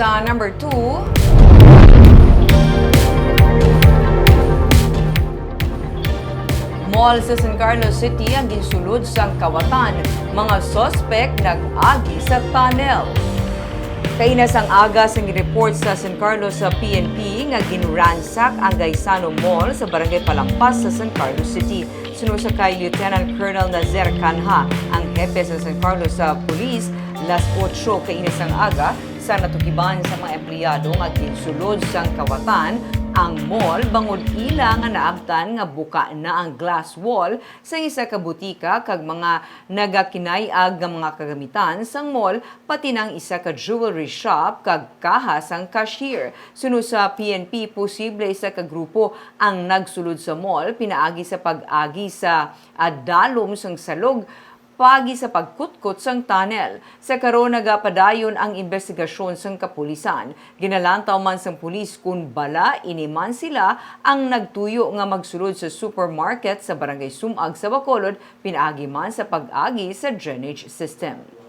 Sa number 2, mall sa San Carlos City ang ginsulod sa kawatan. Mga sospek nag-agi sa tunnel. Kainas ang aga sa report sa San Carlos sa PNP nga gin-ransak ang Gaisano Mall sa Barangay Palampas sa San Carlos City. Sunod sa kay Lieutenant Colonel Nazer Canha, ang hepe sa San Carlos sa Police, las 8 kainas ang aga sa natukiban sa mga empleyado nga ginsulod sa kawatan ang mall bangod ilang nga naabtan nga buka na ang glass wall sa isa ka butika kag mga nagakinayag nga mga kagamitan sang mall pati ng isa ka jewelry shop kag kaha sang cashier. Sunod sa PNP, posible isa ka grupo ang nagsulod sa mall pinaagi sa pag-agi sa dalom sang salog pagi sa pagkutkot sang tunnel. Sa karon nagapadayon ang investigasyon sang kapulisan. Ginalantaw man sang pulis kung bala iniman sila ang nagtuyo nga magsulod sa supermarket sa Barangay Sumag sa Bacolod pinaagi man sa pag-agi sa drainage system.